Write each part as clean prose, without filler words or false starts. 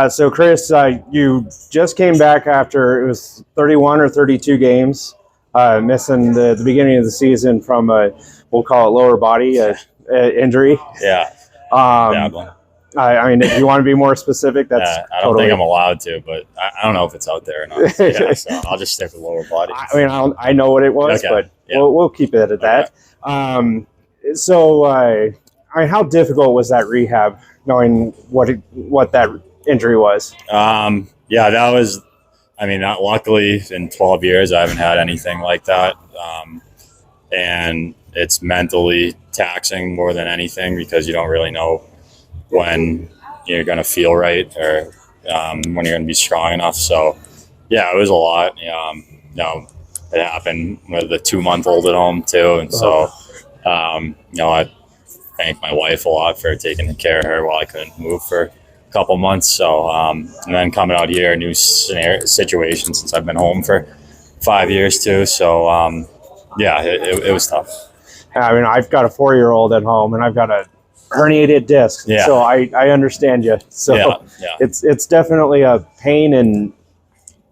So Chris, you just came back after it was 31 or 32 games, missing the beginning of the season from we'll call it lower body injury. Yeah, Um, bad one. I mean, if you want to be more specific, that's I don't think I'm allowed to, but I don't know if it's out there or not. Yeah, so I'll just stick with lower body. I mean, I know what it was, Okay. but Yeah. we'll keep it at that. So, I mean, how difficult was that rehab, knowing what that injury was? Yeah, that was. I mean, not luckily in 12 years I haven't had anything like that, and it's mentally taxing more than anything because you don't really know when you're going to feel right or when you're going to be strong enough. So, yeah, it was a lot. It happened with the 2-month-old at home too, and so I thank my wife a lot for taking care of her while I couldn't move for a couple months. So, and then coming out here, new situation since I've been home for 5 years too. So, it was tough. I mean, I've got a 4-year-old at home, and I've got a herniated disc, so I understand you. So it's definitely a pain in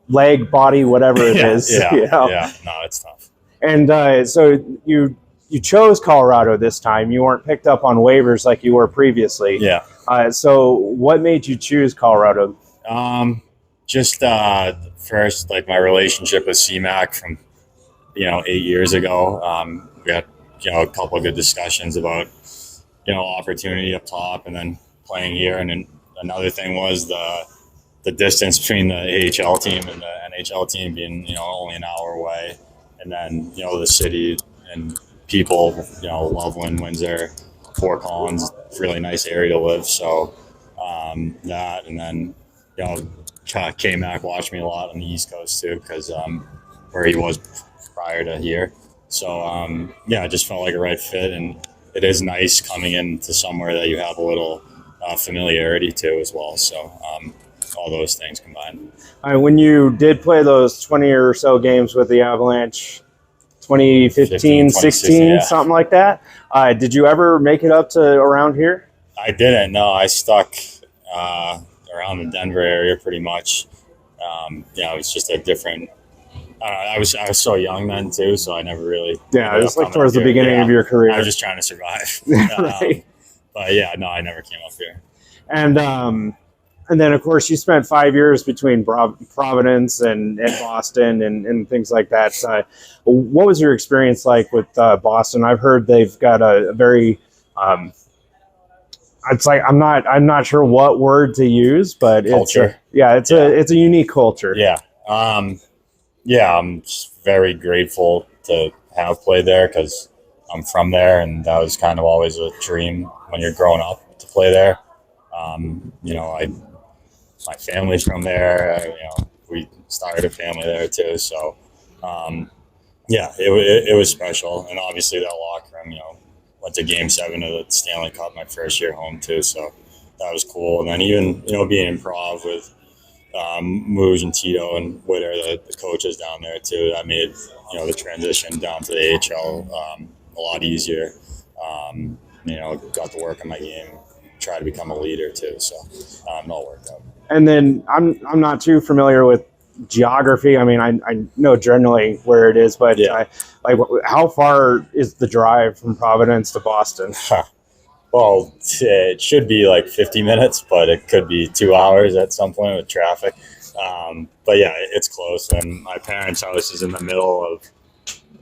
leg, body, whatever it is. Yeah, no, it's tough. And so you chose Colorado this time. You weren't picked up on waivers like you were previously. Yeah. So what made you choose Colorado? Just first, like my relationship with CMAC from 8 years ago. We had a couple of good discussions about opportunity up top, and then playing here. And then another thing was the distance between the AHL team and the NHL team being only an hour away, and then the city and people, Loveland, Windsor, Fort Collins, really nice area to live. So that, and then K-Mac watched me a lot on the East Coast too, because where he was prior to here. So it just felt like a right fit, and it is nice coming into somewhere that you have a little familiarity to as well. So all those things combined. When you did play those 20 or so games with the Avalanche, 2015, 16, something like that, did you ever make it up to around here? I didn't. No, I stuck around the Denver area pretty much. It was just a different. I was so young then too, so I never really. Yeah, it was like towards the beginning of your career. I was just trying to survive. Right. But yeah, no, I never came up here. And then, of course, you spent 5 years between Providence and Boston and things like that. What was your experience like with Boston? I've heard they've got a very it's like I'm not sure what word to use, but culture. It's a unique culture. Yeah. I'm just very grateful to have played there because I'm from there, and that was kind of always a dream when you're growing up to play there. My family's from there. We started a family there too. So, it was special, and obviously that locker room. Went to Game 7 of the Stanley Cup my first year home too. So that was cool. And then even being improv with Mooj and Tito and Witter, the coaches down there too, that made the transition down to the AHL a lot easier. Got to work on my game, try to become a leader too. So it all worked out. And then I'm not too familiar with geography. I mean, I know generally where it is, but how far is the drive from Providence to Boston? Well, it should be like 50 minutes, but it could be 2 hours at some point with traffic. But yeah, it's close. And my parents' house is in the middle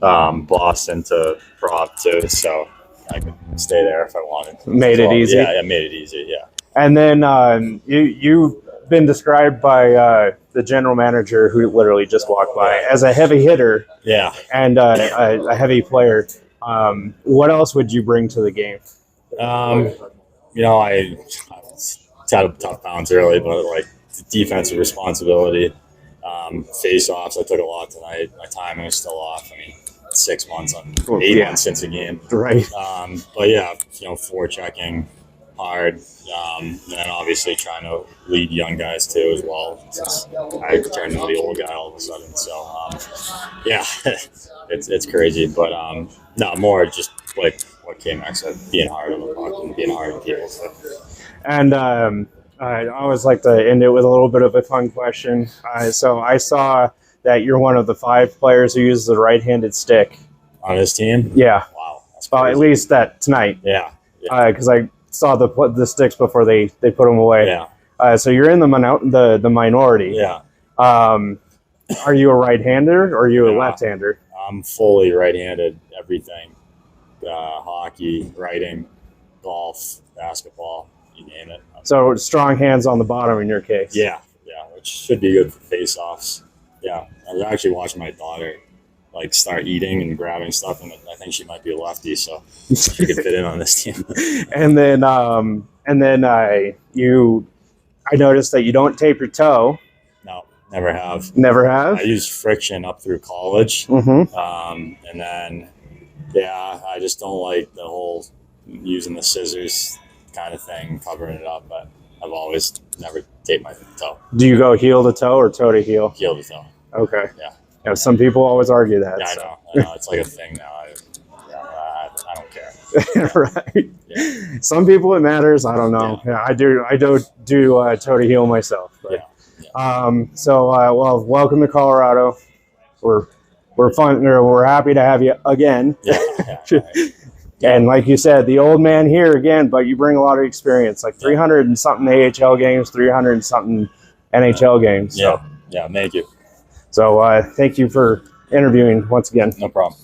of Boston to Prov too, so I could stay there if I wanted. Made it easy. Yeah, it made it easy. Yeah. And then you've been described by the general manager, who literally just walked by, as a heavy hitter. Yeah. And a heavy player. What else would you bring to the game? I had a tough bounce early, but like defensive responsibility, face-offs. I took a lot tonight. My timing was still off. I mean, 6 months, 8 months since a game. Right. But yeah, forechecking hard, and then obviously trying to lead young guys too as well. Since I turned into the old guy all of a sudden, so it's crazy. But no, more just like what K-Mac said, being hard on the puck and being hard on people. So. And I always like to end it with a little bit of a fun question. So I saw that you're one of the 5 players who uses the right-handed stick. On his team? Yeah. Wow. That's Well, at least that tonight. Yeah. Because I saw the sticks before they put them away. Yeah. So you're in the minority. Yeah. Are you a right-hander or are you a Yeah. left-hander? I'm fully right-handed, everything. Hockey, writing, golf, basketball, you name it. So strong hands on the bottom in your case. Yeah, which should be good for face-offs. Yeah, I was actually watching my daughter like start eating and grabbing stuff, and I think she might be a lefty, so she could fit in on this team. And then I noticed that you don't tape your toe. No, never have. Never have? I used friction up through college, Mm-hmm. and then I just don't like the whole using the scissors kind of thing, covering it up. But I've always never taped my toe. Do you go heel to toe or toe to heel? Heel to toe. Okay. Yeah. Some people always argue that. Yeah, so. I know. It's like a thing now. I don't care. Right. Yeah. Some people it matters. I don't know. Yeah, I do toe to heel myself. But, well, welcome to Colorado. We're fun. We're happy to have you again. Yeah. And like you said, the old man here again, but you bring a lot of experience, like 300 and something AHL games, 300 and something NHL games. So. Yeah. Thank you. So thank you for interviewing once again. No problem.